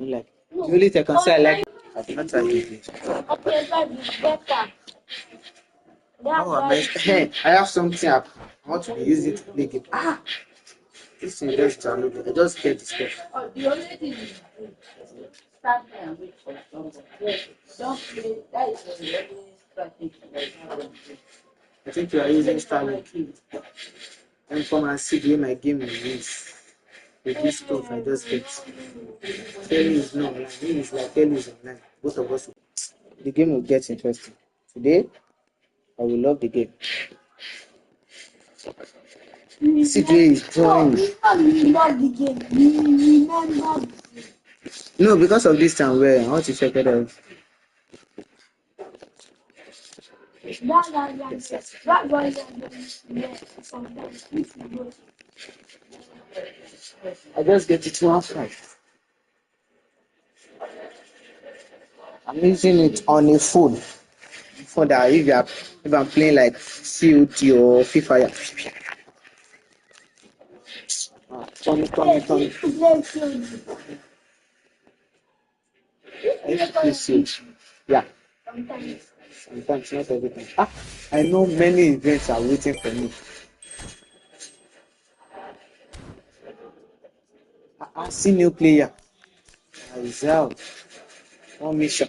Like the only thing I can say I like. I've not tried it. Okay, that is better. Oh, I have something I want to be using to play game. This thing just downloaded. I just get the stuff. The only thing is start there and wait for someone. Yes, don't play. That is the only strategy. I think you are using Starlink. And come and see the way my game is. With this stuff, I just get. Kelly is not online. He is like Kelly is online. Both of us. The game will get interesting. Today, I will love the game. CJ is drawing. No, because of this time where I want to check it out. I just get it 1.5. I'm using it on a phone. For that, if I'm playing like COT or FIFA. Tommy. I used to play COT. Yeah. Sometimes, not everything. I know many events are waiting for me. I see new player. Isaiah. One mission.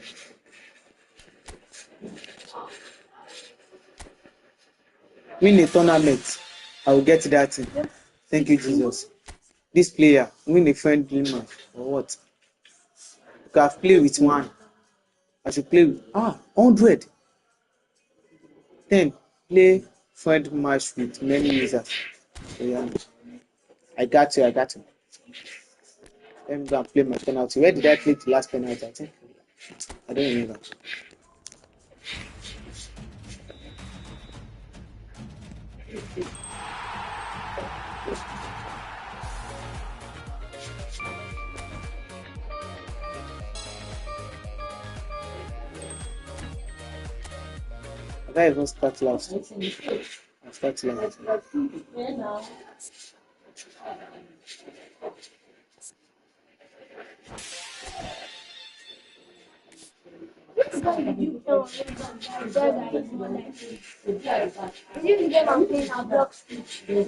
Win a tournament. I will get that thing. Thank you, Jesus. This player, win a friendly match. Or what? You can play with one. I should play with 100. 10. Play friend match with many users. So, yeah. I got you. Let me go and play my penalty. Where did I play the last penalty? I think I don't remember. I can't even start last. I start last.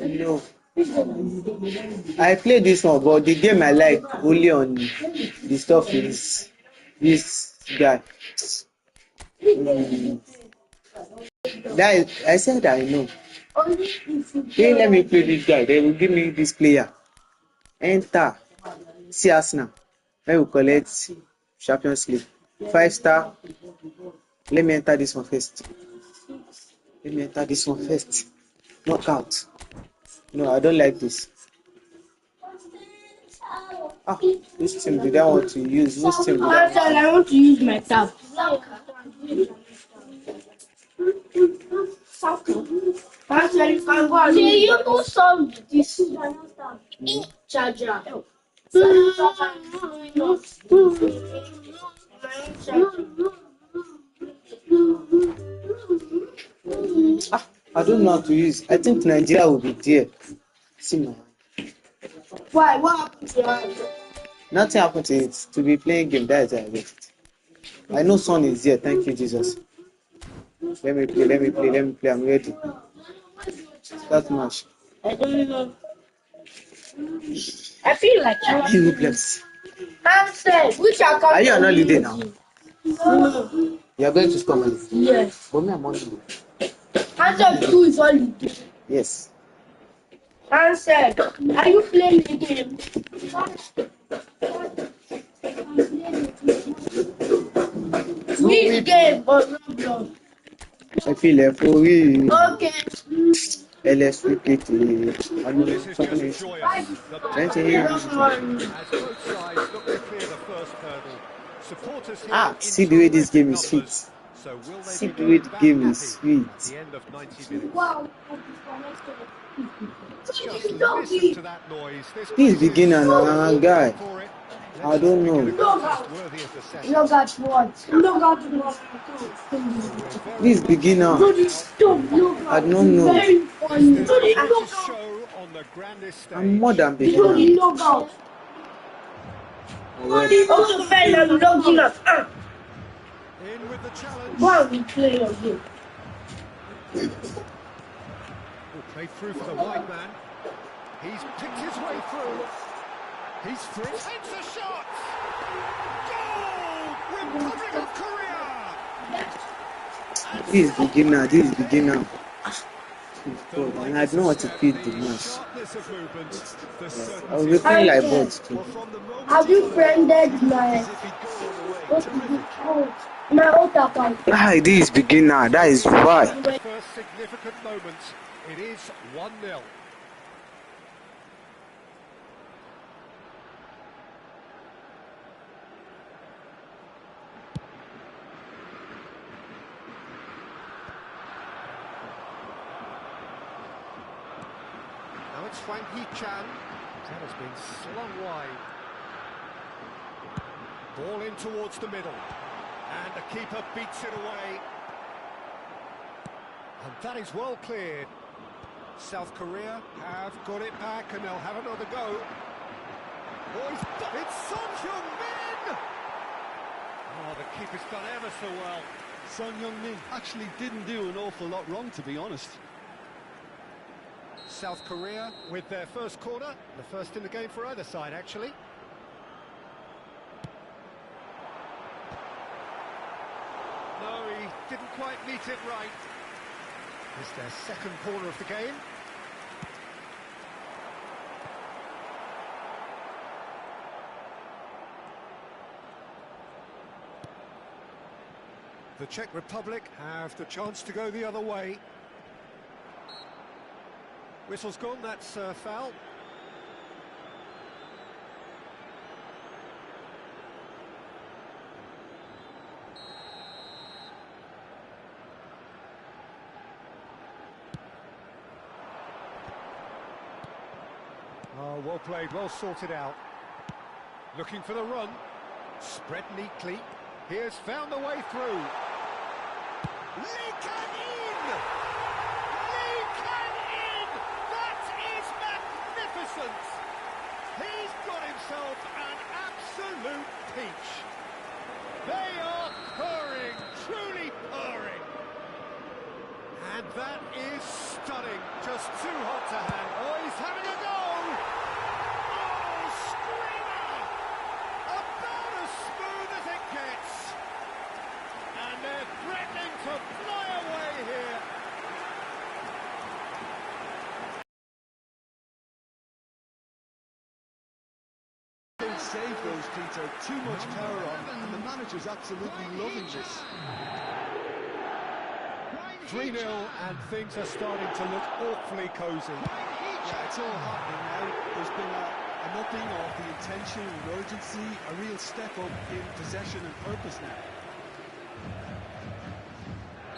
No. I play this one, but the game I like only on the stuff is this guy. That I said I know. They let me play this guy. They will give me this player. Enter. See Arsenal. When we collect Champions League. 5-star. Let me enter this one first. Knockout. No, I don't like this. Which team did I want to use? Which team did I want to use my tab. You know some this charger. I don't know how to use. I think Nigeria will be there. See my. Why? What happened to your? Nothing happened to it. To be playing game, that is I left. I know Son is there. Thank you, Jesus. Let me play. I'm ready. Start match. I don't know. I feel like You bless. which account Are you on holiday now? No. You are going to school money? Yes. But me, I'm on holiday. Answer 2 is holiday. Yes. Answer. Are you playing the game? Which game or Roblox? I feel like for real. Okay. LSVPT. See the way this game is sweet. See the way the game is sweet. Wow. Please begin another guy. I don't know. Log out what? Log out what? Please begin now. I don't know. Very funny. I'm more than beginner. Log out. Also, fair you don't give us. In with the challenge. Why we play your game? Played through for the wide man. He's picked his way through. He's free. Takes a shot. Goal! Republic of Korea. This is beginner. This is beginner. God, and I don't know what to feed the match. I was looking like bots too. Have you friended my old account? Ah, this is beginner. That is why. First significant moment. It is 1-0. Now it's Wang Hee-chan. That has been slung wide. Ball in towards the middle. And the keeper beats it away. And that is well cleared. South Korea have got it back and they'll have another go. It's Son Heung-min! Oh, the keeper's done ever so well. Son Heung-min actually didn't do an awful lot wrong, to be honest. South Korea with their first corner, the first in the game for either side, actually. No, he didn't quite meet it right. It's their second corner of the game. The Czech Republic have the chance to go the other way. Whistle's gone, that's foul. Oh, well played, well sorted out. Looking for the run. Spread neatly. Here's found the way through. Lee Kang-in! Lee Kang-in! That is magnificent! He's got himself an absolute peach. They are purring, truly purring. And that is stunning. Just too hot to handle. Oh, he's having a go! Oh, screamer! About as smooth as it gets. And they're threatening to fly away here. Don't save those, Peter. Too much power on, and the manager's absolutely loving this. 3-0, and things are starting to look awfully cosy. Yeah, it's all happening now. There's been an upping of the intention and urgency, a real step up in possession and purpose now.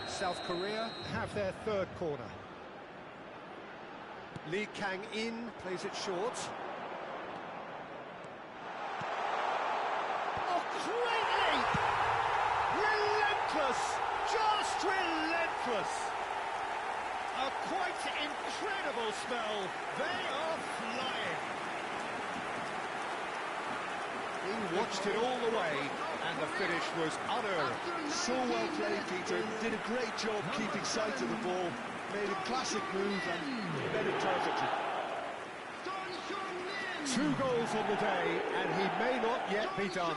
South Korea have their third corner. Lee Kang-in plays it short. Oh, greatly! Relentless! Just relentless! A quite incredible spell. They are flying. He watched it all the way, and the finish was unearned. So well played, Peter. Did a great job keeping sight of the ball. Made a classic move and read it perfectly. 2 goals on the day, and he may not yet be done.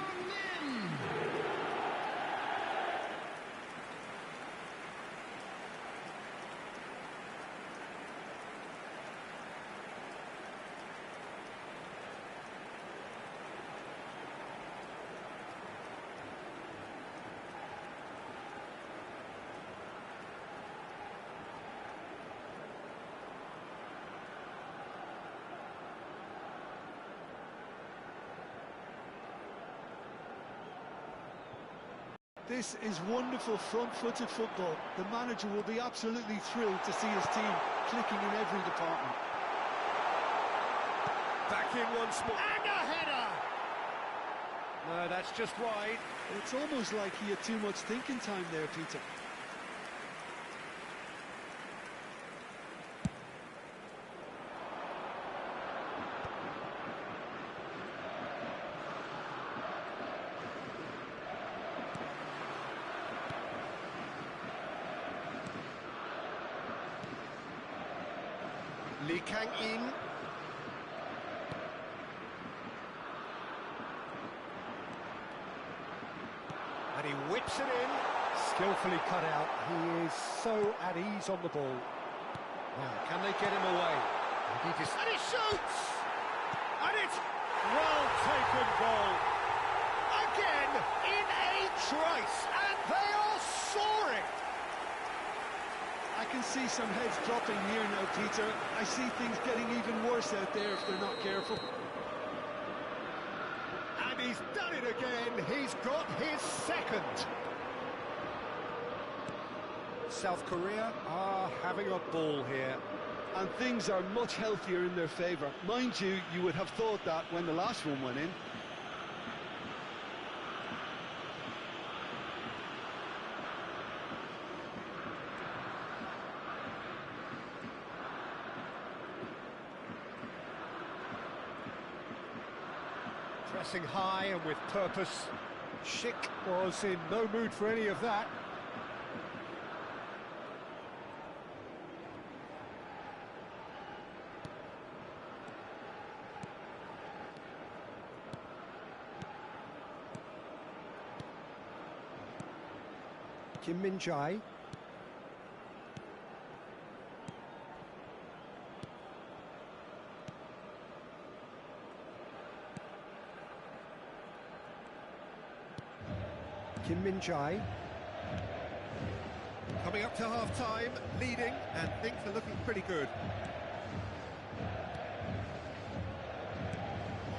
This is wonderful front-footed football. The manager will be absolutely thrilled to see his team clicking in every department. Back in once more. And a header! No, that's just wide. It's almost like he had too much thinking time there, Peter. Lee Kang-in. And he whips it in. Skillfully cut out. He is so at ease on the ball. Now, can they get him away? And he shoots! And it's well taken goal. Again, in a trice, and they are soaring! I can see some heads dropping here now, Peter. I see things getting even worse out there if they're not careful. And he's done it again. He's got his second. South Korea are having a ball here. And things are much healthier in their favour. Mind you, you would have thought that when the last one went in. Pressing high and with purpose. Schick was in no mood for any of that. Kim Min-jae. Kim Min-jae. Coming up to half-time, leading, and things are looking pretty good.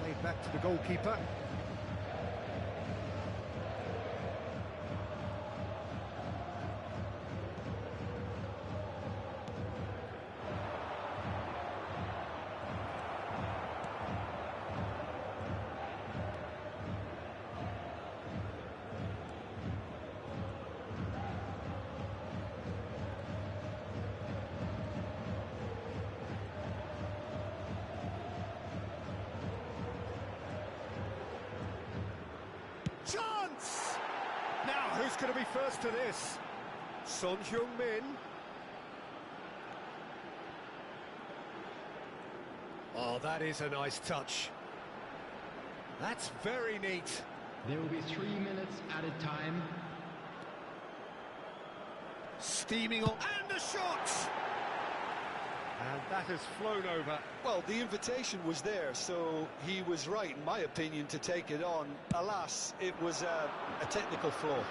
Played back to the goalkeeper. Chance! Now, who's going to be first to this? Son Heung-min. Oh, that is a nice touch. That's very neat. There will be 3 minutes added time. Steaming on, and the shot! And that has flown over. Well, the invitation was there, so he was right, in my opinion, to take it on. Alas, it was a technical flaw.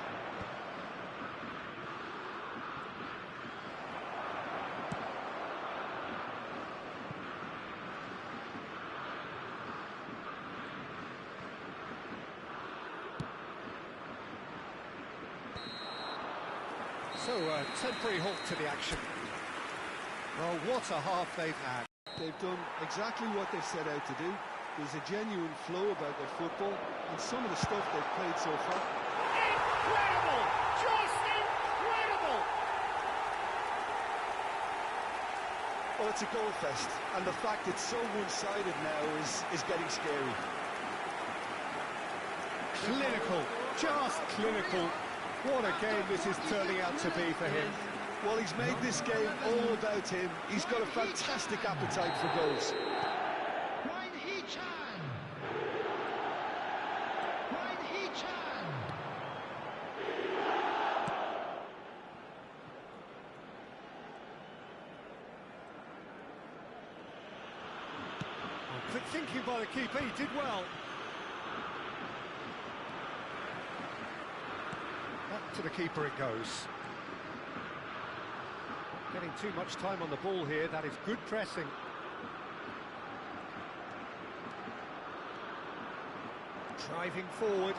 So, a temporary halt to the action. Well, what a half they've had. They've done exactly what they set out to do. There's a genuine flow about their football, and some of the stuff they've played so far. Incredible! Just incredible! Well, it's a goal fest, and the fact it's so one-sided now is getting scary. Clinical, just clinical. What a game this is turning out to be for him. Well, he's made this game all about him. He's got a fantastic appetite for goals. Quick thinking by the keeper, he did well. Back to the keeper it goes. Getting too much time on the ball here, that is good pressing. Driving forward.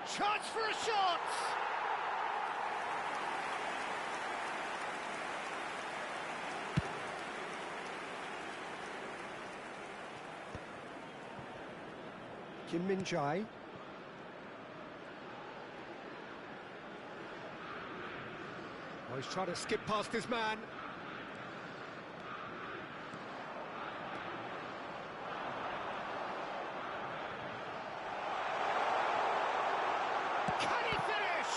Chance for a shot! Kim Min-jae. Oh, he's trying to skip past his man. Can he finish?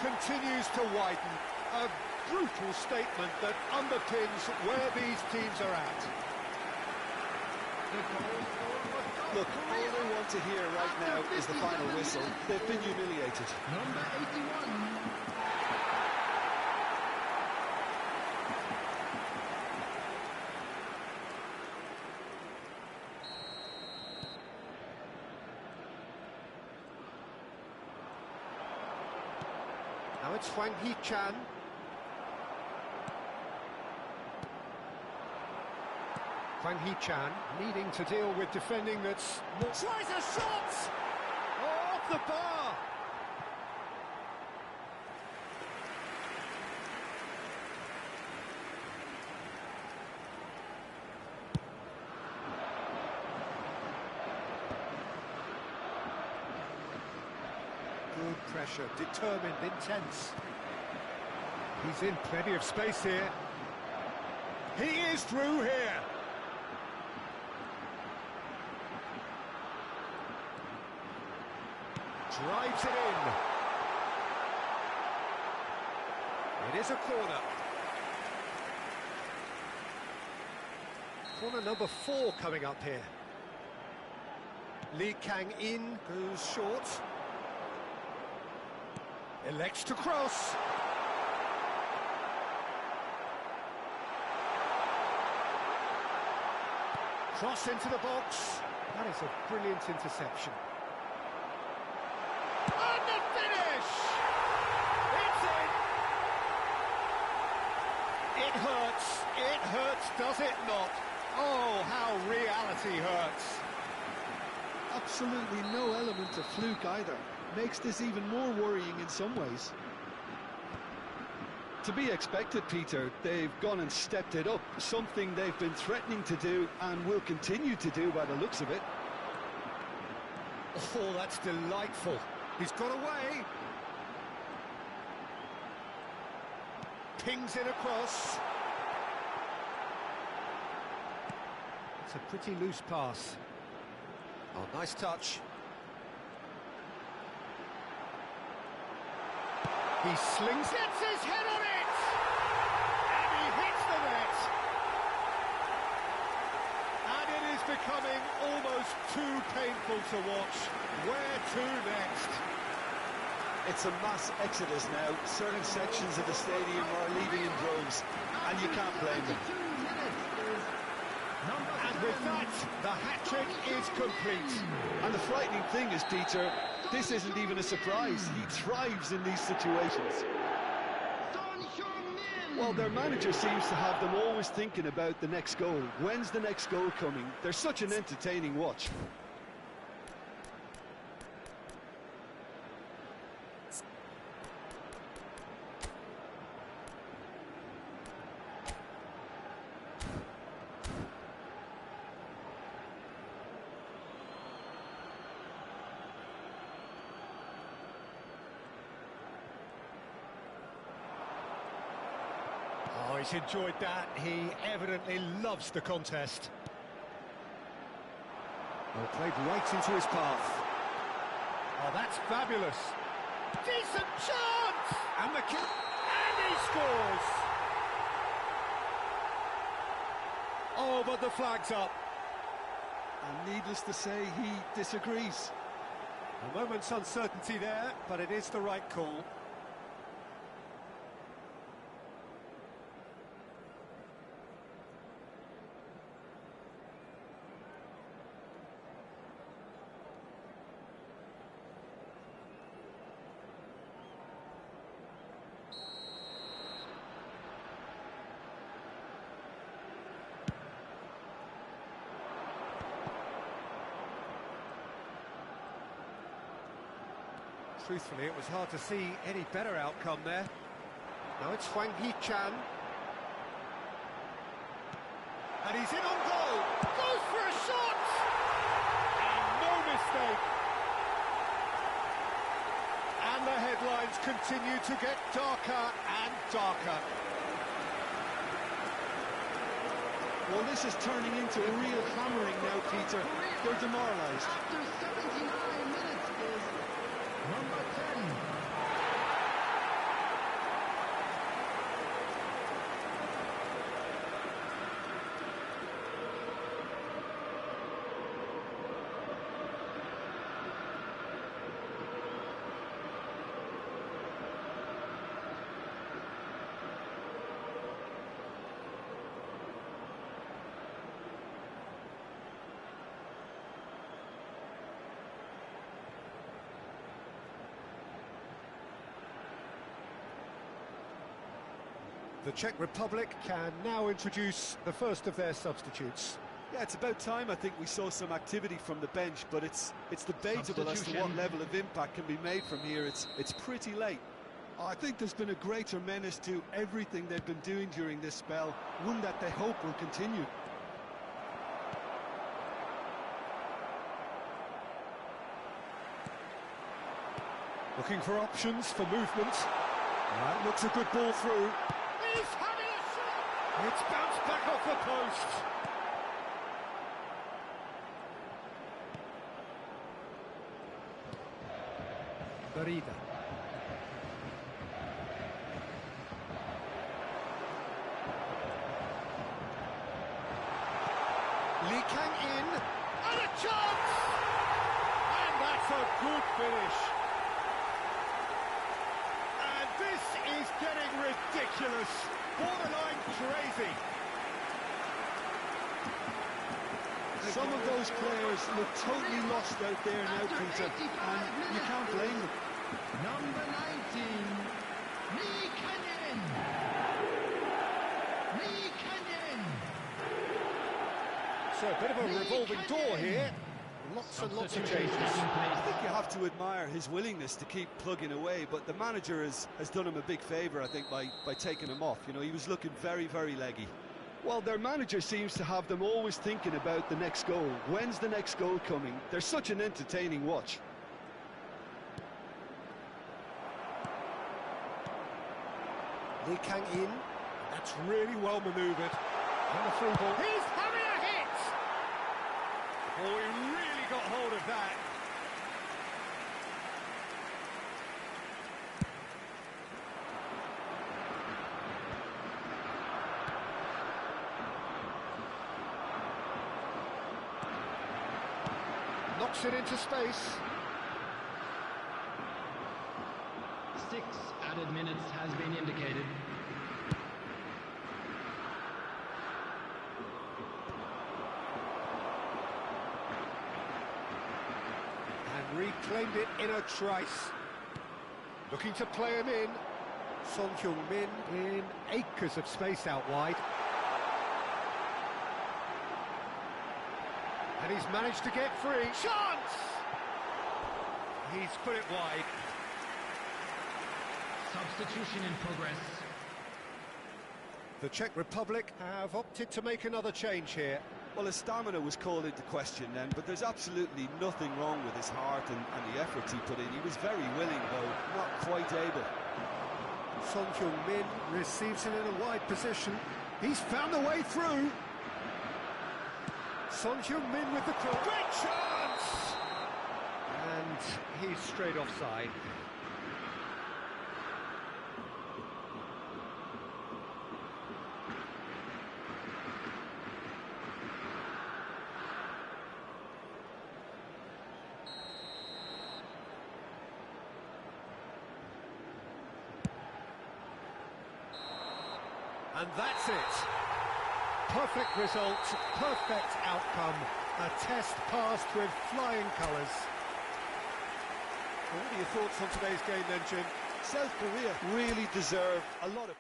continues to widen. A brutal statement that underpins where these teams are at. Look, all they want to hear right now is the final whistle. They've been humiliated. Number 81. Now it's Hwang Hee-chan. Hwang Hee-chan needing to deal with defending that's... Tries a shot! Oh, off the bar! Good pressure, determined, intense. He's in plenty of space here. He is through here. Drives it in. It is a corner. Corner number 4 coming up here. Lee Kang-in goes short. Elects to cross. Cross into the box. That is a brilliant interception. And the finish! It's in! It hurts, does it not? Oh, how reality hurts. Absolutely no element of fluke either. Makes this even more worrying in some ways. To be expected, Peter. They've gone and stepped it up, something they've been threatening to do and will continue to do by the looks of it. Oh, that's delightful. He's got away. Pings it across. It's a pretty loose pass. Oh, nice touch. He slings, gets his head on it! And he hits the net! And it is becoming almost too painful to watch. Where to next? It's a mass exodus now. Certain sections of the stadium are leaving in droves, and you can't blame them. And with that, the hat-trick is complete. And the frightening thing is, Peter, this isn't even a surprise. He thrives in these situations. Well, their manager seems to have them always thinking about the next goal. When's the next goal coming? They're such an entertaining watch. Oh, he's enjoyed that. He evidently loves the contest. Well, played right into his path. Oh, that's fabulous. Decent chance! And the kick. And he scores! Oh, but the flag's up. And needless to say, he disagrees. A moment's uncertainty there, but it is the right call. Truthfully, it was hard to see any better outcome there. Now it's Hwang Hee-chan. And he's in on goal! Goes for a shot! And no mistake! And the headlines continue to get darker and darker. Well, this is turning into a real hammering now, Peter. They're demoralised. After 79 minutes is number 10. The Czech Republic can now introduce the first of their substitutes. Yeah, it's about time I think we saw some activity from the bench, but it's debatable as to what level of impact can be made from here. It's pretty late. I think there's been a greater menace to everything they've been doing during this spell, one that they hope will continue. Looking for options for movement. That looks a good ball through. He's having a shot! It's bounced back off the post. Berida. Lee Kang in, and a chance! And that's a good finish. And this is getting ridiculous, borderline crazy. Some of those players look totally lost out there now, Peter, and you can't blame them. Number 19, Lee Canyon. Lee Canyon. So a bit of a revolving door here. Lots and lots of changes. I think you have to admire his willingness to keep plugging away, but the manager has done him a big favour, I think, by taking him off. You know, he was looking very, very leggy. Well, their manager seems to have them always thinking about the next goal. When's the next goal coming? They're such an entertaining watch. Lee Kang in. That's really well manoeuvred. And the through ball. He's having a hit! Oh, he really got hold of that. Knocks it into space. 6 added minutes has been indicated. And reclaimed it in a trice. Looking to play him in. Son Heung-min in acres of space out wide. And he's managed to get free. Chance! He's put it wide. Substitution in progress. The Czech Republic have opted to make another change here. Well, his stamina was called into question then, but there's absolutely nothing wrong with his heart and the efforts he put in. He was very willing, though, not quite able. Son Heung-min receives it in a wide position. He's found the way through. Son Heung-min with the cross. Great chance! And he's straight offside. And that's it. Perfect result, perfect outcome. A test passed with flying colours. What are your thoughts on today's game then, Jim? South Korea really deserve a lot of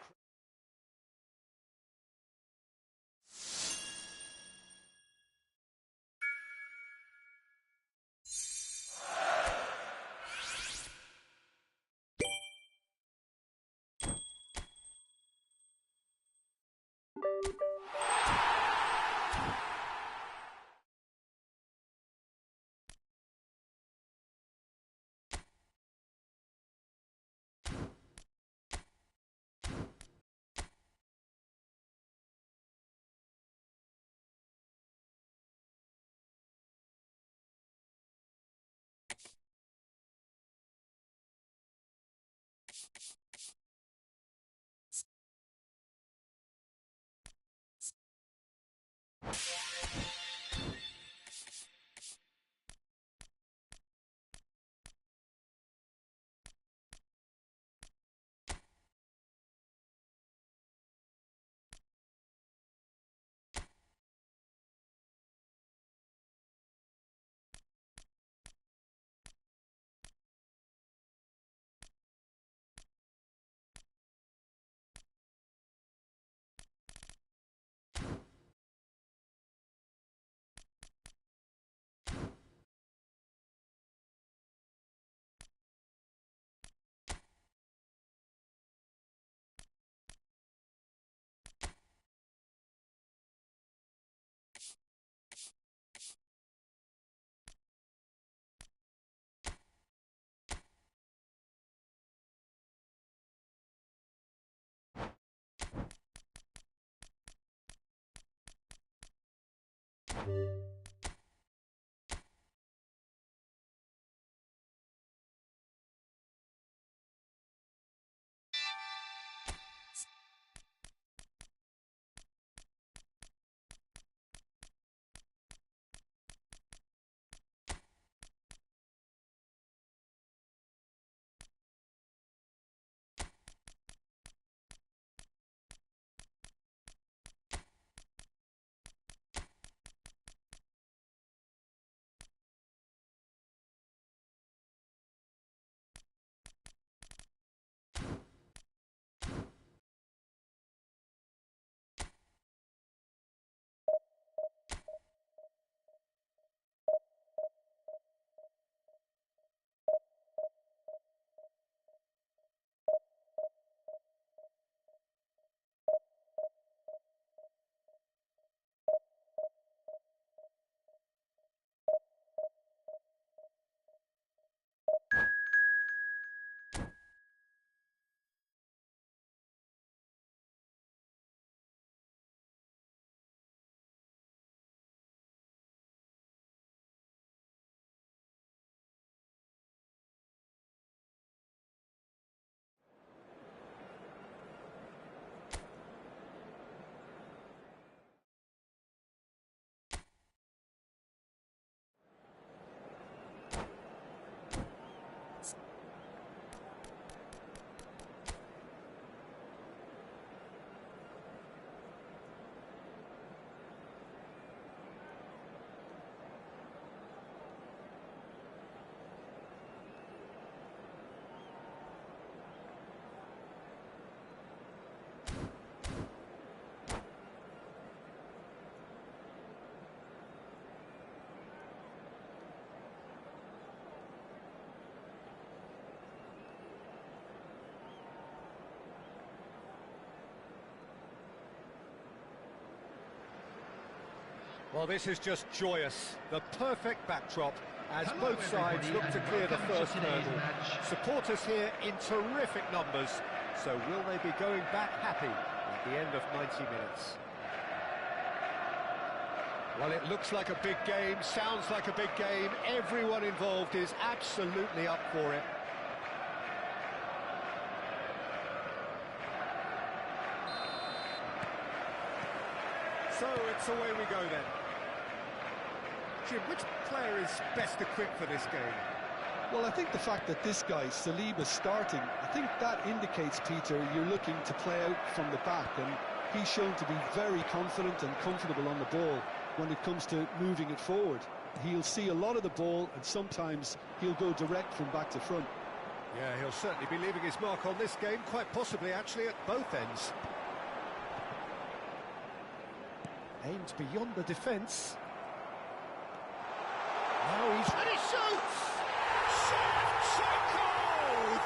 Well, this is just joyous. The perfect backdrop as both sides look to clear the first hurdle. Supporters here in terrific numbers. So will they be going back happy at the end of 90 minutes? Well, it looks like a big game, sounds like a big game. Everyone involved is absolutely up for it. So it's away we go then. Jim, which player is best equipped for this game? Well, I think the fact that this guy, Saliba's starting, I think that indicates, Peter, you're looking to play out from the back, and he's shown to be very confident and comfortable on the ball when it comes to moving it forward. He'll see a lot of the ball, and sometimes he'll go direct from back to front. Yeah, he'll certainly be leaving his mark on this game, quite possibly actually at both ends. Aimed beyond the defence. Now he's... and he shoots! Shevchenko!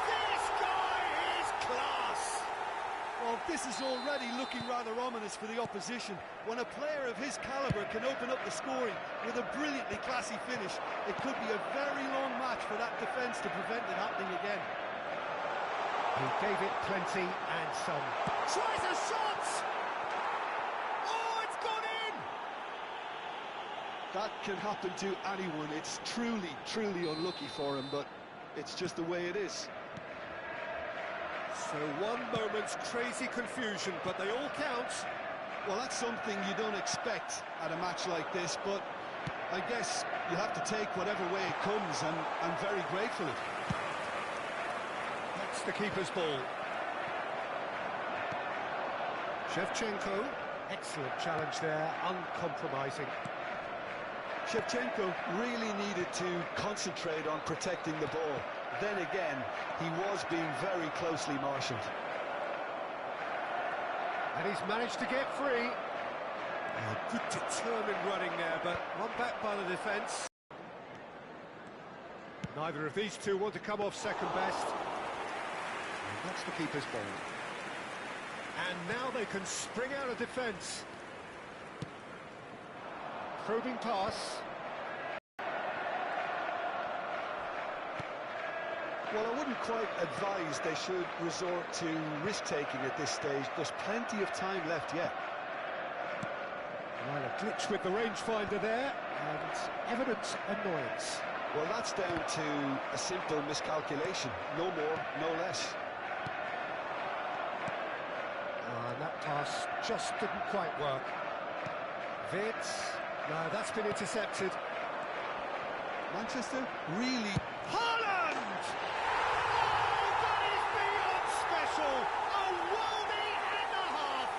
This guy is class! Well, this is already looking rather ominous for the opposition. When a player of his calibre can open up the scoring with a brilliantly classy finish, it could be a very long match for that defence to prevent it happening again. He gave it plenty and some. Tries a shot! Oh, it's gone in! That can happen to anyone. It's truly, truly unlucky for him, but it's just the way it is. So one moment's crazy confusion, but they all count. Well, that's something you don't expect at a match like this, but I guess you have to take whatever way it comes, and very gratefully. That's the keeper's ball. Shevchenko, excellent challenge there, uncompromising. Shevchenko really needed to concentrate on protecting the ball. Then again, he was being very closely marshalled. And he's managed to get free. Oh, good determined running there, but run back by the defence. Neither of these two want to come off second best. And that's the keeper's ball. And now they can spring out of defence. Probing pass. Well, I wouldn't quite advise they should resort to risk-taking at this stage. There's plenty of time left yet. Well, a glitch with the rangefinder there, and evident annoyance. Well, that's down to a simple miscalculation. No more, no less. And that pass just didn't quite work. Vitz, no, that's been intercepted. Manchester really... Haaland! Oh, that is beyond special! A worldie and a half!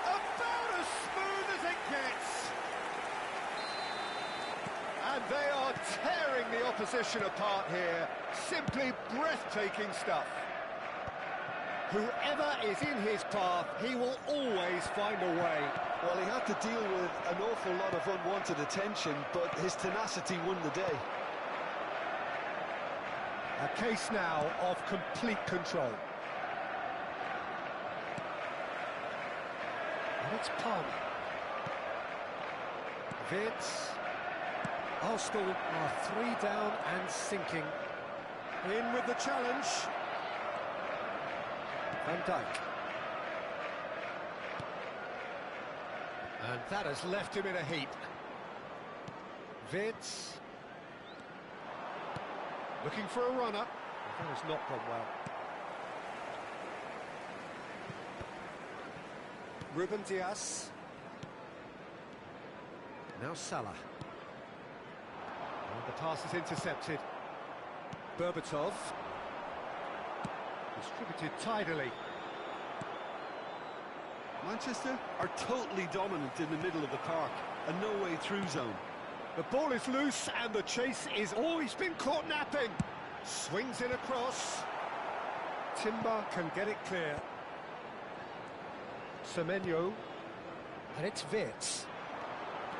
About as smooth as it gets! And they are tearing the opposition apart here. Simply breathtaking stuff. Whoever is in his path, he will always find a way. Well, he had to deal with an awful lot of unwanted attention, but his tenacity won the day. A case now of complete control. And it's Palmer. Vitz. Arsenal are 3 down and sinking. In with the challenge. Van Dijk. And that has left him in a heap. Vitz. Looking for a runner. That has not gone well. Ruben Dias. Now Salah. And the pass is intercepted. Berbatov. Distributed tidily. Manchester are totally dominant in the middle of the park, a no-way through zone. The ball is loose and the chase is... Oh, he's been caught napping! Swings in across. Timber can get it clear. Semenyo. And it's Vitz.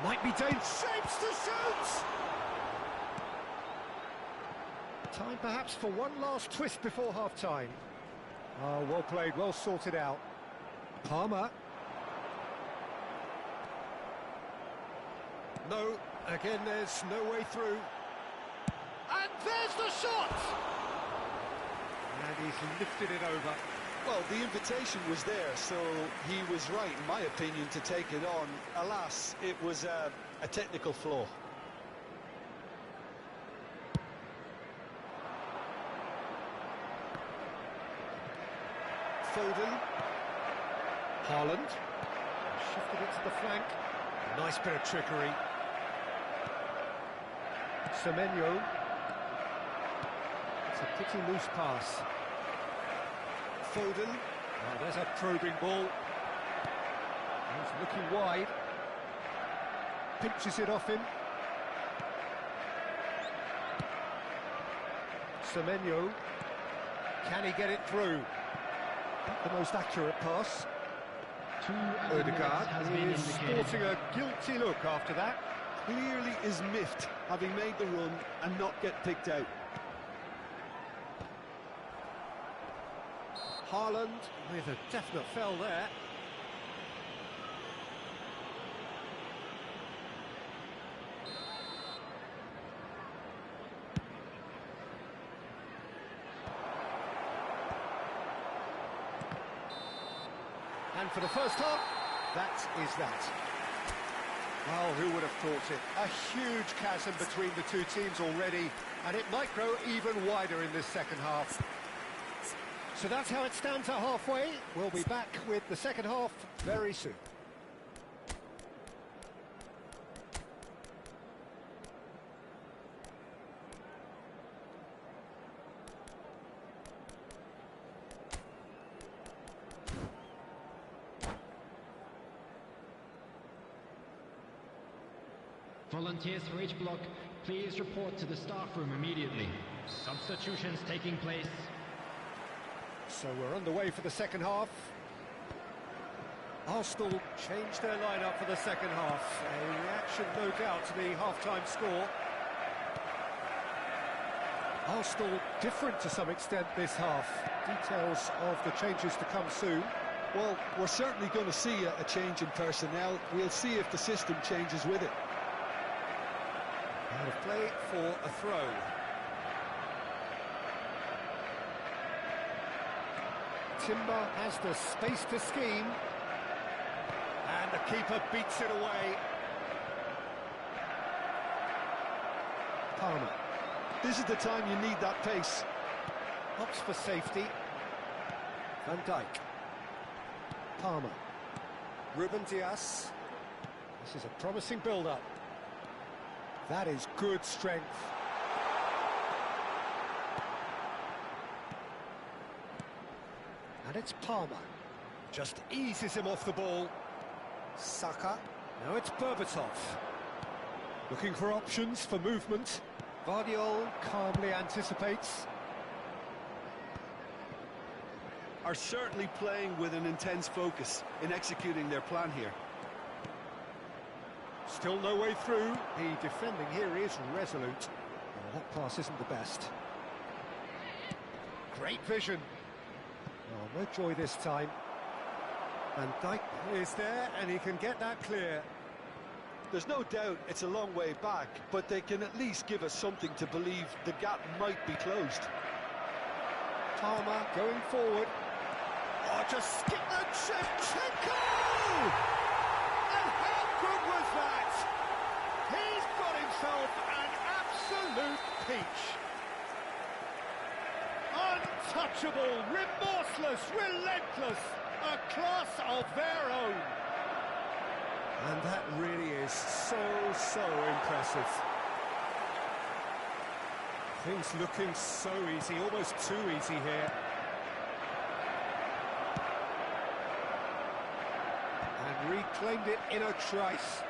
Might be dangerous. Shapes to shoot! Time perhaps for one last twist before half-time. Oh, well played, well sorted out. Palmer. No, again there's no way through. And there's the shot! And he's lifted it over. Well, the invitation was there, so he was right, in my opinion, to take it on. Alas, it was a technical flaw. Foden. Haaland. Shifted it to the flank. Nice bit of trickery. Semenyo. It's a pretty loose pass. Foden. Oh, there's a probing ball. He's looking wide. Pinches it off him. Semenyo. Can he get it through? Not the most accurate pass. 2 added minutes Odegaard has been is indicated. sporting a guilty look after that. Clearly is miffed, having made the run and not get picked out. Haaland with a definite foul there. And for the first half, that is that. Well, who would have thought it? A huge chasm between the two teams already, and it might grow even wider in this second half. So that's how it stands at halfway. We'll be back with the second half very soon. Volunteers for each block, please report to the staff room immediately. Substitutions taking place. So we're underway for the second half. Arsenal changed their lineup for the second half. A reaction, no doubt, to the half-time score. Arsenal different to some extent this half. Details of the changes to come soon. Well, we're certainly going to see a change in personnel. We'll see if the system changes with it. Out of play for a throw. Timber has the space to scheme. And the keeper beats it away. Palmer. This is the time you need that pace. Opts for safety. Van Dijk. Palmer. Ruben Dias. This is a promising build-up. That is good strength. And it's Palmer. Just eases him off the ball. Saka. Now it's Berbatov. Looking for options for movement. Vardiol calmly anticipates. Are certainly playing with an intense focus in executing their plan here. Still no way through. The defending here is resolute. Oh, that pass isn't the best. Great vision. Oh, no joy this time. Van Dijk is there and he can get that clear. There's no doubt it's a long way back, but they can at least give us something to believe the gap might be closed. Palmer going forward. Oh, just skip the Shevchenko! And how good was that? He's got himself an absolute peach. Untouchable, remorseless, relentless, a class of their own. And that really is so impressive. Things looking so easy, almost too easy here. And reclaimed it in a trice.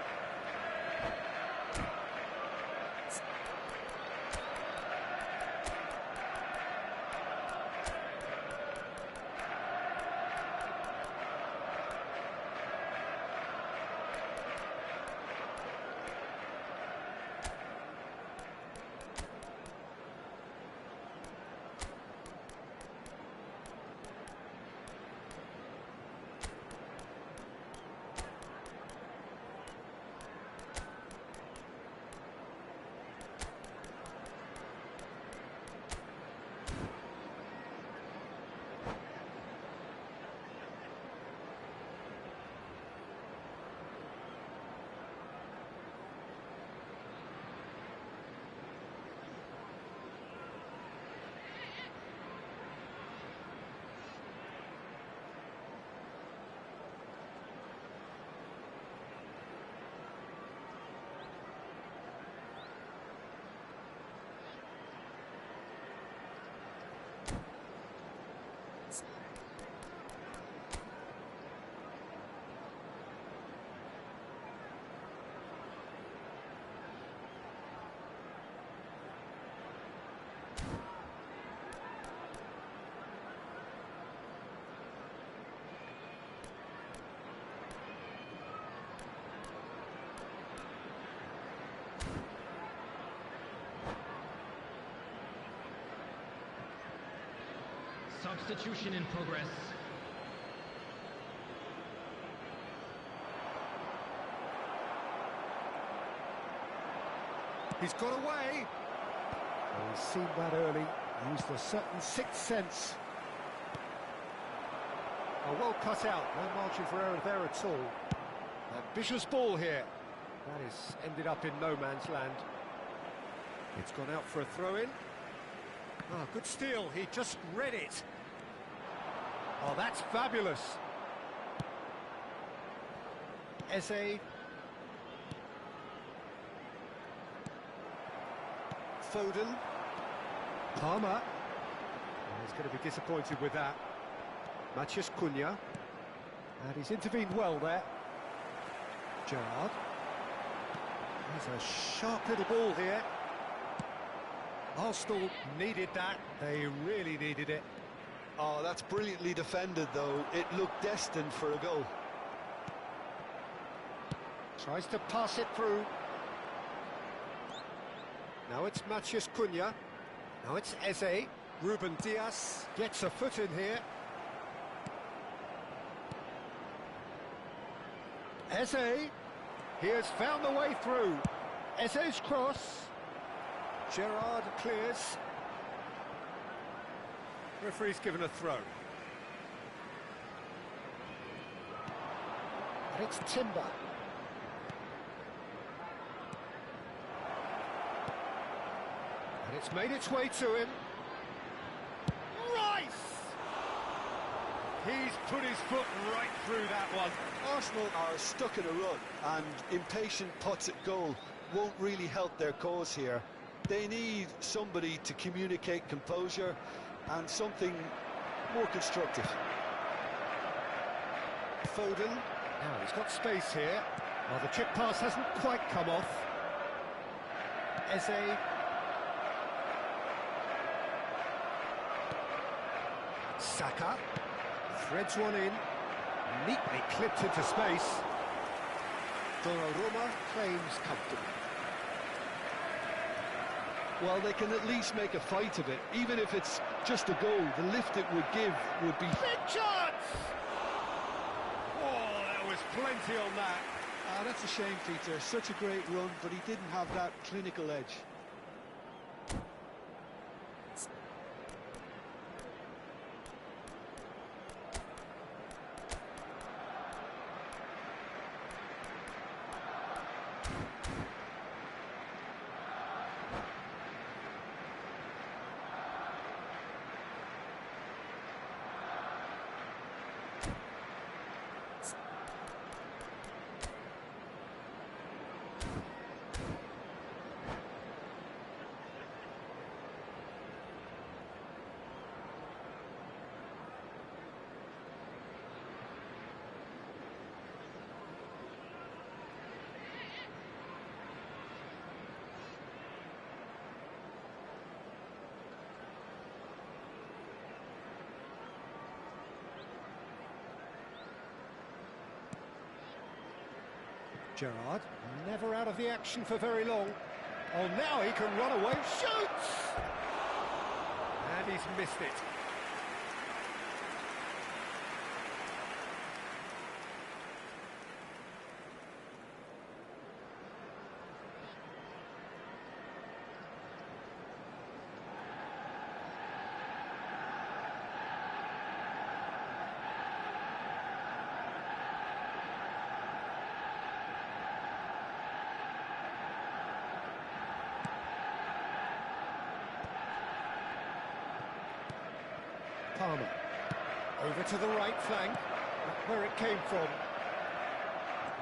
Substitution in progress. He's got away. Oh, he's seen that early. Used a certain sixth sense. Oh, well cut out. No margin for error there at all. Ambitious ball here. That is ended up in no man's land. It's gone out for a throw-in. Oh, good steal. He just read it. Oh, that's fabulous. Eze. Foden. Palmer. Oh, he's going to be disappointed with that. Matheus Cunha. And he's intervened well there. Gerrard. There's a sharp little ball here. Arsenal needed that. They really needed it. Oh, that's brilliantly defended, though. It looked destined for a goal. Tries to pass it through. Now it's Matheus Cunha. Now it's Eze. Ruben Dias gets a foot in here. Eze. He has found the way through. Eze's cross. Gerrard clears. Referee's given a throw. It's Timber. And it's made its way to him. Rice! He's put his foot right through that one. Arsenal are stuck in a rut, and impatient putts at goal won't really help their cause here. They need somebody to communicate composure and something more constructive. Foden. Now he's got space here. Well, the chip pass hasn't quite come off. Eze. Saka. Threads one in. Neatly clipped into space. Donnarumma claims comfortably. Well, they can at least make a fight of it. Even if it's just a goal, the lift it would give would be... Big chance! Oh, there was plenty on that. Ah, that's a shame, Peter. Such a great run, but he didn't have that clinical edge. Gerrard, never out of the action for very long. Oh, now he can run away, shoots! And he's missed it. Palmer. Over to the right flank, where it came from.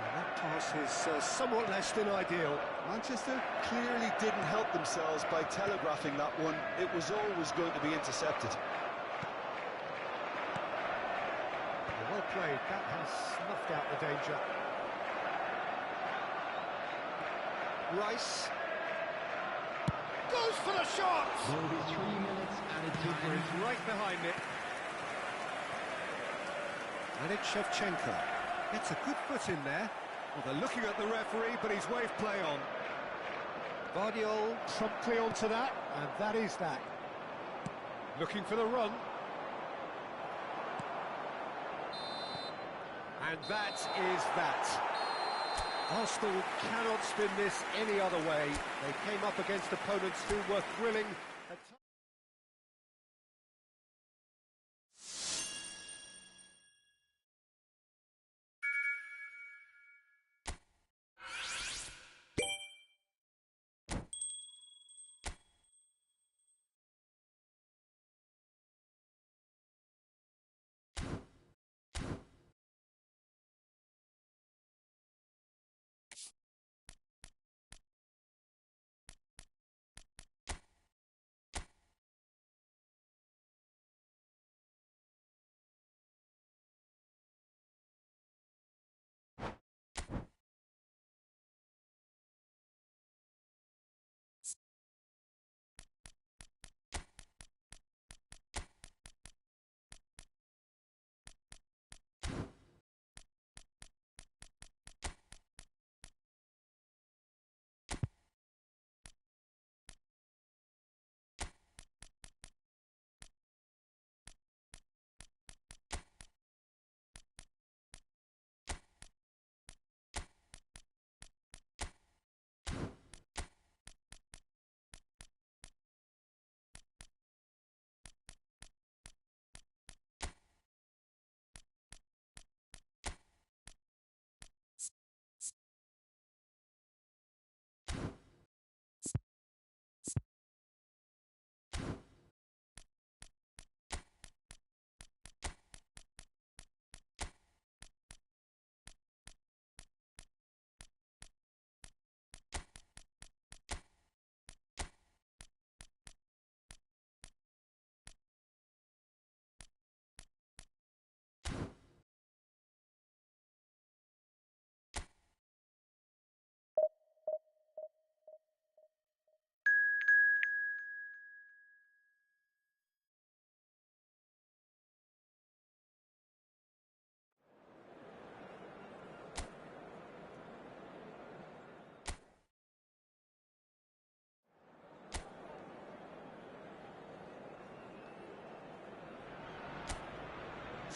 And that pass is somewhat less than ideal. Manchester clearly didn't help themselves by telegraphing that one. It was always going to be intercepted. Well played, that has snuffed out the danger. Rice goes for the shot! There will be 3 minutes added Keeper time. is right behind it. And it's Shevchenko. Gets a good foot in there. Well, they're looking at the referee, but he's waved play on. Vardiol promptly onto that, and that is that. Looking for the run. And that is that. Arsenal cannot spin this any other way. They came up against opponents who were thrilling.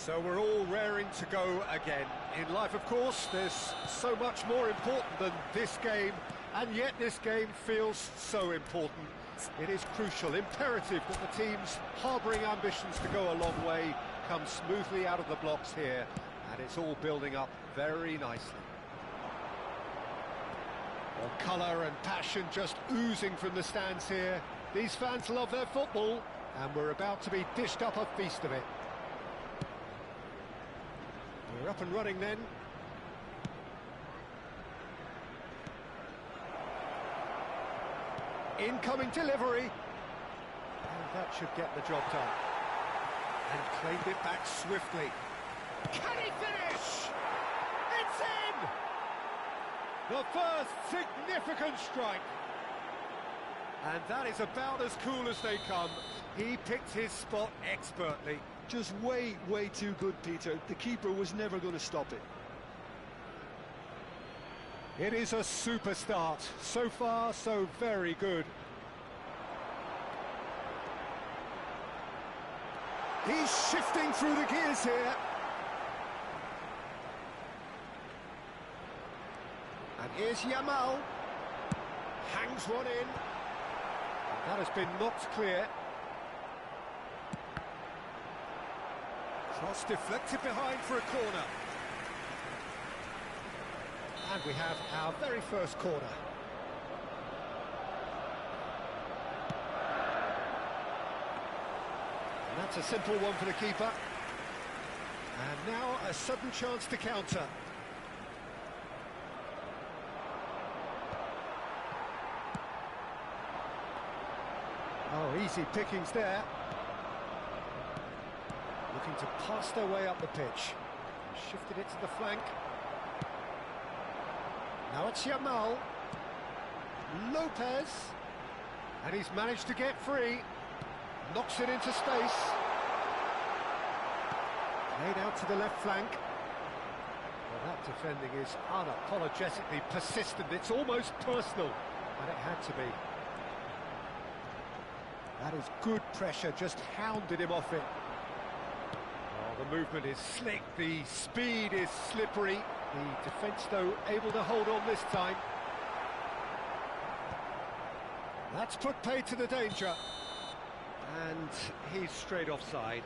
So we're all raring to go again. In life, of course, there's so much more important than this game, and yet this game feels so important. It is crucial, imperative that the teams harbouring ambitions to go a long way come smoothly out of the blocks here, and it's all building up very nicely. Well, colour and passion just oozing from the stands here. These fans love their football, and we're about to be dished up a feast of it. We're up and running then. Incoming delivery. And that should get the job done. And claimed it back swiftly. Can he finish? It's in! The first significant strike. And that is about as cool as they come. He picked his spot expertly. Just way too good, Peter. The keeper was never going to stop it. It is a super start. So far, so very good. He's shifting through the gears here. And here's Yamal. Hangs one in. That has been knocked clear. Cross deflected behind for a corner. And we have our very first corner. And that's a simple one for the keeper. And now a sudden chance to counter. Oh, easy pickings there. Looking to pass their way up the pitch. Shifted it to the flank. Now it's Yamal. Lopez. And he's managed to get free. Knocks it into space. Played out to the left flank. Well, that defending is unapologetically persistent. It's almost personal. And it had to be. That is good pressure, just hounded him off it. Oh, the movement is slick, the speed is slippery. The defence, though, able to hold on this time. That's put paid to the danger. And he's straight offside.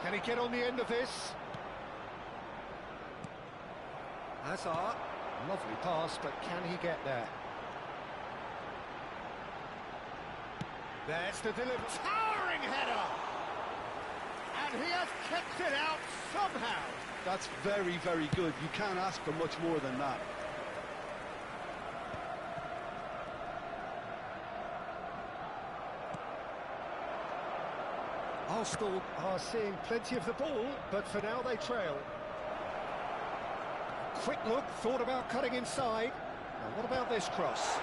Can he get on the end of this? Hazard, lovely pass, but can he get there? There's the delivery. Towering header! And he has kept it out somehow. That's very good. You can't ask for much more than that. Arsenal are seeing plenty of the ball, but for now they trail. Quick look, thought about cutting inside. Now what about this cross?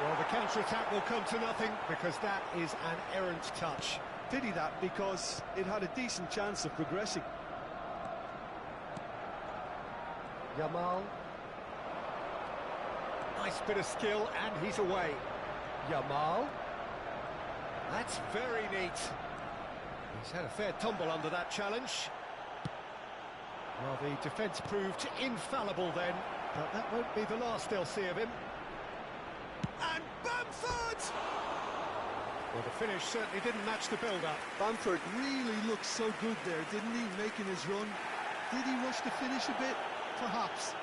Well, the counter-attack will come to nothing because that is an errant touch. Pity that, because it had a decent chance of progressing. Yamal. Nice bit of skill, and he's away. Yamal. That's very neat. He's had a fair tumble under that challenge. Well, the defence proved infallible then, but that won't be the last they'll see of him. And Bamford! Well, the finish certainly didn't match the build-up. Bamford really looked so good there, didn't he, making his run? Did he rush the finish a bit? Perhaps.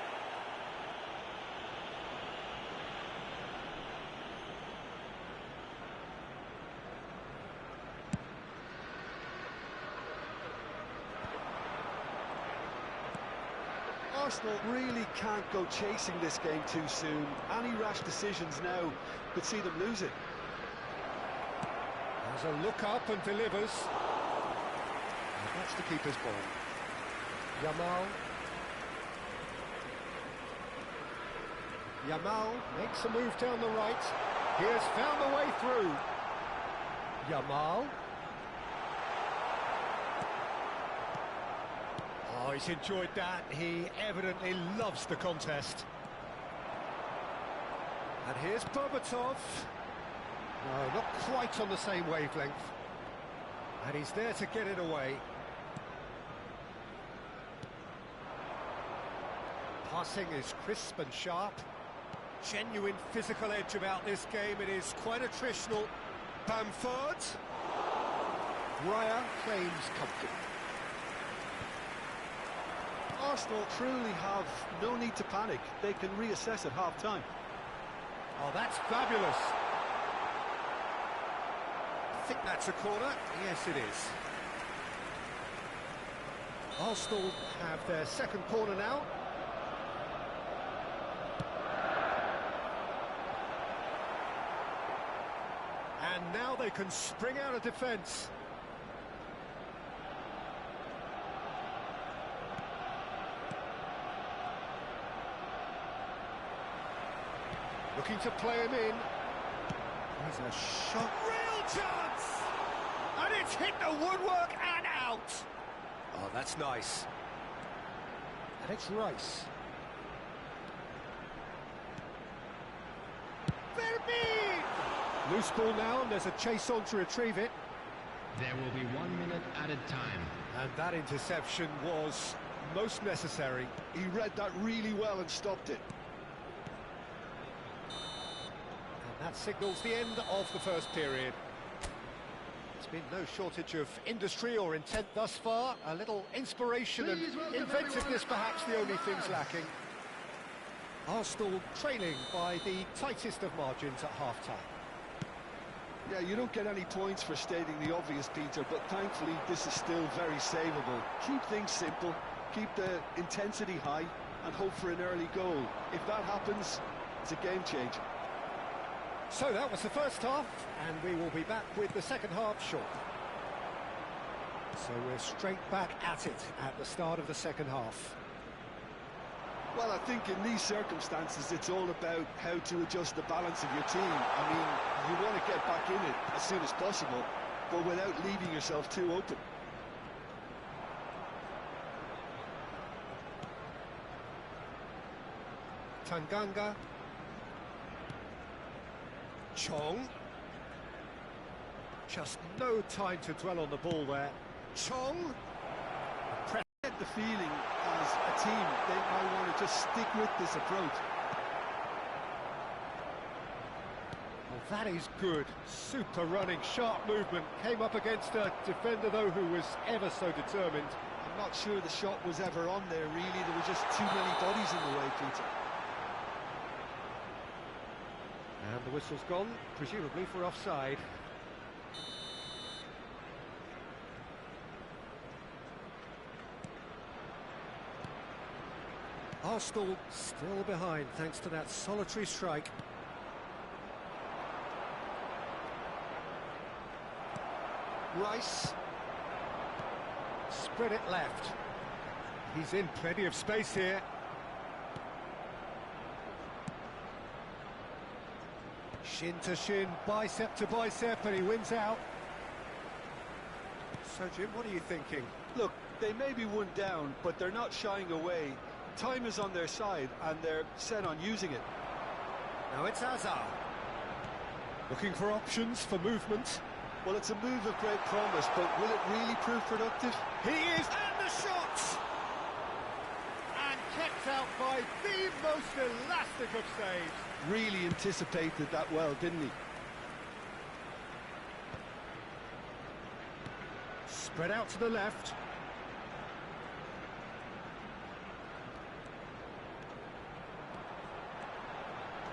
Arsenal really can't go chasing this game too soon. Any rash decisions now could see them lose it. There's a look up and delivers. And that's the keeper's ball. Yamal. Yamal makes a move down the right. He has found a way through. Yamal. Oh, he's enjoyed that. He evidently loves the contest. And here's Berbatov. No, not quite on the same wavelength. And he's there to get it away. Passing is crisp and sharp. Genuine physical edge about this game. It is quite attritional. Bamford. Raya claims comfort. Arsenal truly have no need to panic. They can reassess at half-time. Oh, that's fabulous. I think that's a corner. Yes, it is. Arsenal have their second corner now. And now they can spring out of defence. Looking to play him in. There's a shot. Real chance! And it's hit the woodwork and out! Oh, that's nice. And it's Rice. Vermeer! Loose ball now, and there's a chase on to retrieve it. There will be 1 minute added time. And that interception was most necessary. He read that really well and stopped it. And that signals the end of the first period. There's been no shortage of industry or intent thus far. A little inspiration and inventiveness perhaps the only things lacking. Arsenal trailing by the tightest of margins at half-time. Yeah, you don't get any points for stating the obvious, Peter, but thankfully this is still very savable. Keep things simple, keep the intensity high, and hope for an early goal. If that happens, it's a game changer. So that was the first half, and we will be back with the second half shortly. So we're straight back at it at the start of the second half. Well, I think in these circumstances, it's all about how to adjust the balance of your team. I mean, you want to get back in it as soon as possible, but without leaving yourself too open. Tanganga. Chong. Just no time to dwell on the ball there. Chong. I get the feeling as a team they might want to just stick with this approach. Well, that is good. Super running, sharp movement. Came up against a defender, though, who was ever so determined. I'm not sure the shot was ever on there, really. There were just too many bodies in the way, Peter. And the whistle's gone, presumably for offside. Arsenal still behind thanks to that solitary strike. Rice. Spread it left. He's in plenty of space here. Shin to shin, bicep to bicep, and he wins out. So, Jim, what are you thinking? Look, they may be one down, but they're not shying away. Time is on their side, and they're set on using it. Now it's Hazard. Looking for options for movement. Well, it's a move of great promise, but will it really prove productive? He is, and the shot! And kept out by the most elastic of saves. Really anticipated that well, didn't he? Spread out to the left.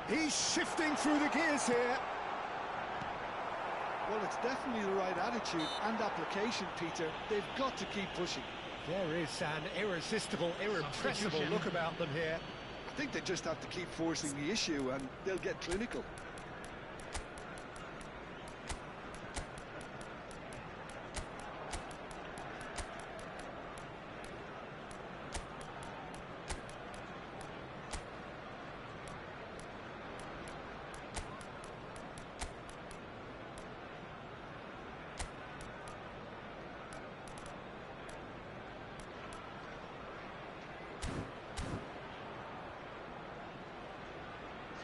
He's shifting through the gears here. Well, it's definitely the right attitude and application, Peter. They've got to keep pushing. There is an irresistible, irrepressible look about them here. I think they just have to keep forcing the issue and they'll get clinical.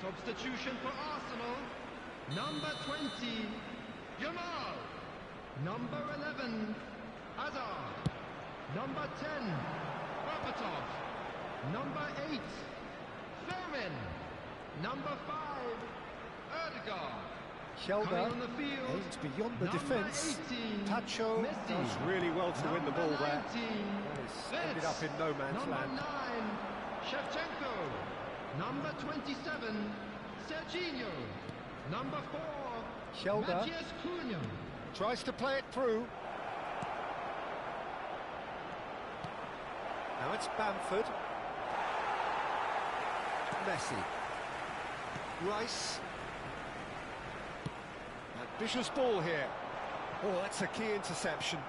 Substitution for Arsenal. Number 20, Jamal. Number 11, Hazard. Number 10, Berbatov. Number 8, Thurman. Number 5, Erdegaard. Shelda Coming on the field, aims beyond the number defence. 18, Tacho Messi. does really well to win the ball Number there. 19, That is ended Vets. up in no man's Number land. 9, Shevchenko. Number 27, Serginho. Number 4, Shelda Matthias Cunha. tries to play it through. Now it's Bamford. Messi. Rice. Ambitious ball here. Oh, that's a key interception.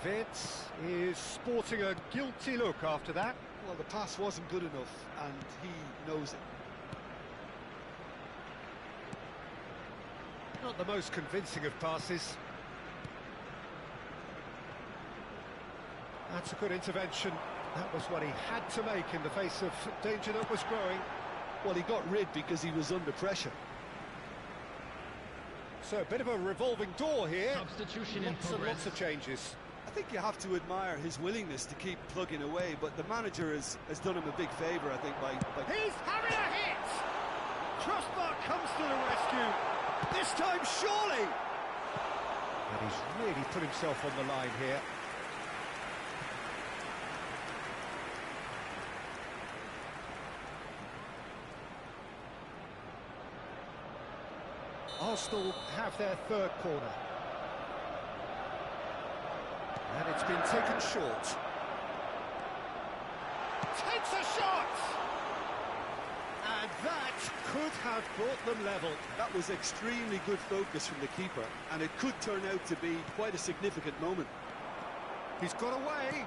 Vets is sporting a guilty look after that. Well, the pass wasn't good enough, and he knows it. Not the most convincing of passes. That's a good intervention. That was what he had to make in the face of danger that was growing. Well, he got rid because he was under pressure. So a bit of a revolving door here. Substitution in Lots and progress. lots of changes. I think you have to admire his willingness to keep plugging away, but the manager has done him a big favour, I think, by... He's having a hit! Crossbar comes to the rescue. This time, surely! And he's really put himself on the line here. Arsenal have their third corner. And it's been taken short. Takes a shot! And that could have brought them level. That was extremely good focus from the keeper, and it could turn out to be quite a significant moment. He's got away.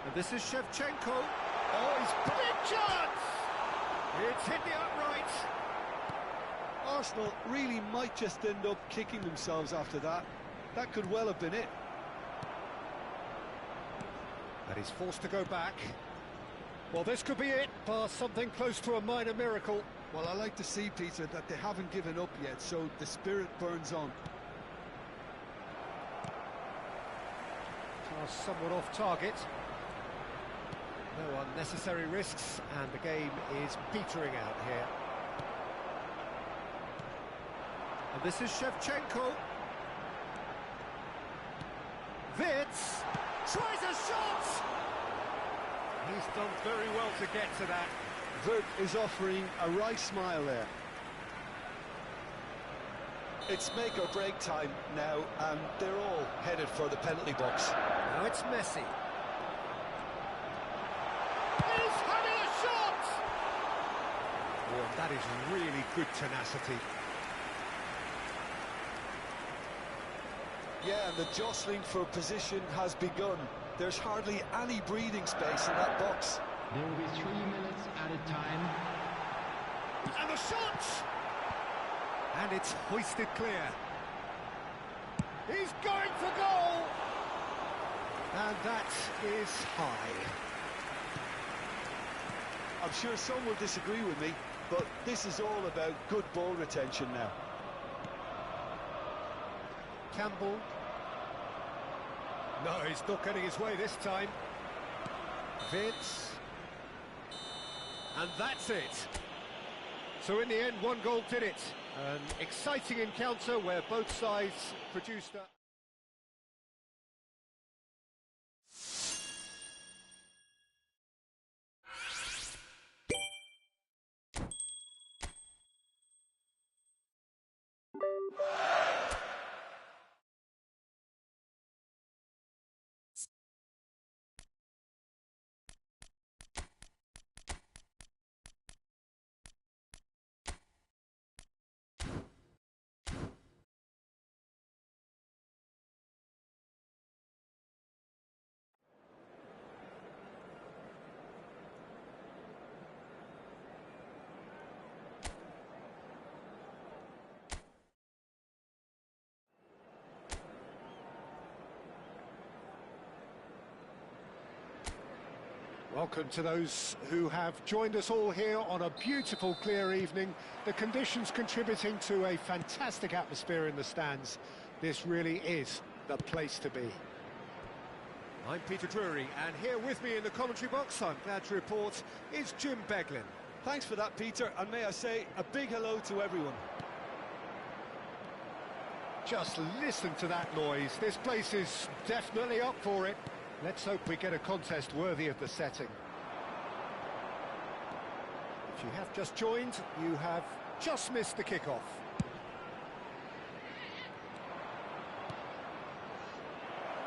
And this is Shevchenko. Oh, he's big chance! It's hit the upright. Arsenal really might just end up kicking themselves after that. That could well have been it. And he's forced to go back. Well, this could be it, bar something close to a minor miracle. Well, I like to see, Peter, that they haven't given up yet, so the spirit burns on. Pass somewhat off target. No unnecessary risks, and the game is petering out here. And this is Shevchenko. Wits tries a shot! He's done very well to get to that. Vert is offering a wry smile there. It's make or break time now, and they're all headed for the penalty box. Now it's Messi. He's having a shot! Oh, that is really good tenacity. Yeah, and the jostling for position has begun. There's hardly any breathing space in that box. There will be 3 minutes added time. And the shot! And it's hoisted clear. He's going for goal! And that is high. I'm sure some will disagree with me, but this is all about good ball retention now. Campbell. No, he's not getting his way this time. Vince. And that's it. So in the end, one goal did it. An exciting encounter where both sides produced a... Welcome to those who have joined us all here on a beautiful, clear evening. The conditions contributing to a fantastic atmosphere in the stands. This really is the place to be. I'm Peter Drury, and here with me in the commentary box, I'm glad to report, is Jim Beglin. Thanks for that, Peter, and may I say a big hello to everyone. Just listen to that noise. This place is definitely up for it. Let's hope we get a contest worthy of the setting. If you have just joined, you have just missed the kickoff.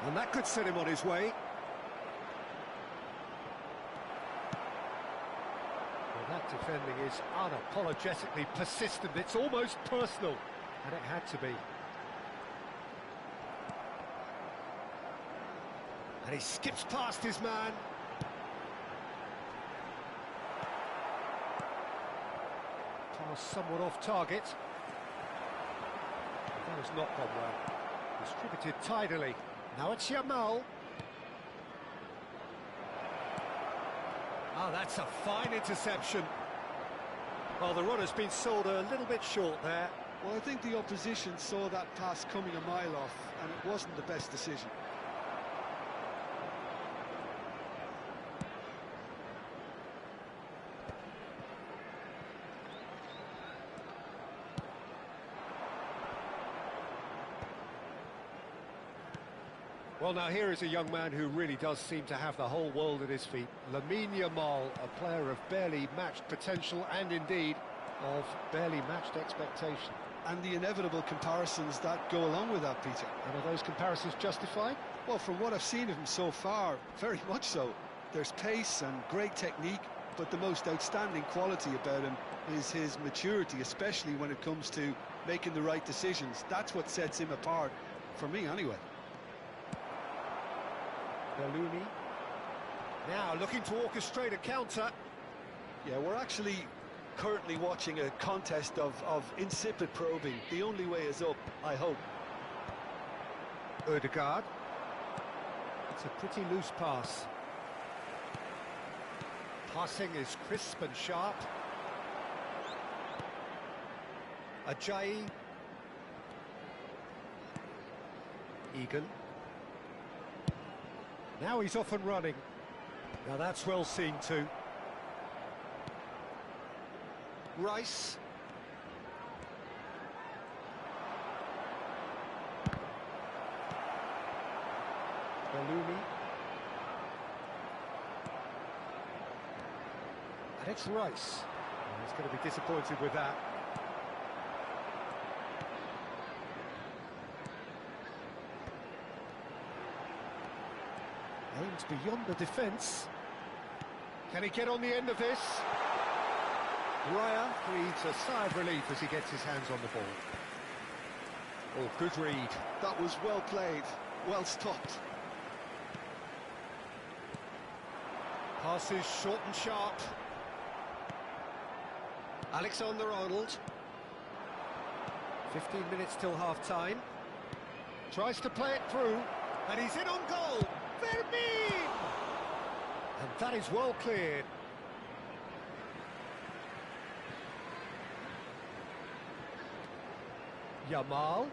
And that could set him on his way. Well, that defending is unapologetically persistent. It's almost personal, and it had to be. And he skips past his man. Pass somewhat off target. That has not gone well. Distributed tidily. Now it's Yamal. Ah, that's a fine interception. Well, the run has been sold a little bit short there. Well, I think the opposition saw that pass coming a mile off, and it wasn't the best decision. Well, now here is a young man who really does seem to have the whole world at his feet. Lamine Yamal, a player of barely matched potential and indeed of barely matched expectation. And the inevitable comparisons that go along with that, Peter. And are those comparisons justified? Well, from what I've seen of him so far, very much so. There's pace and great technique, but the most outstanding quality about him is his maturity, especially when it comes to making the right decisions. That's what sets him apart, for me anyway. Belluni. Now looking to orchestrate a counter. Yeah, we're actually currently watching a contest of insipid probing. The only way is up, I hope. Ødegaard. It's a pretty loose pass. Passing is crisp and sharp. Ajayi. Egan. Now he's off and running. Now that's well seen too. Rice. Belluni. And it's Rice. And he's going to be disappointed with that. Aims beyond the defence. Can he get on the end of this? Raya breathes a sigh of relief as he gets his hands on the ball. Oh, good read. That was well played, well stopped. Passes short and sharp. Alexander-Arnold. 15 minutes till half-time. Tries to play it through, and he's in on goal. Vermeer! And that is well cleared. Yamal.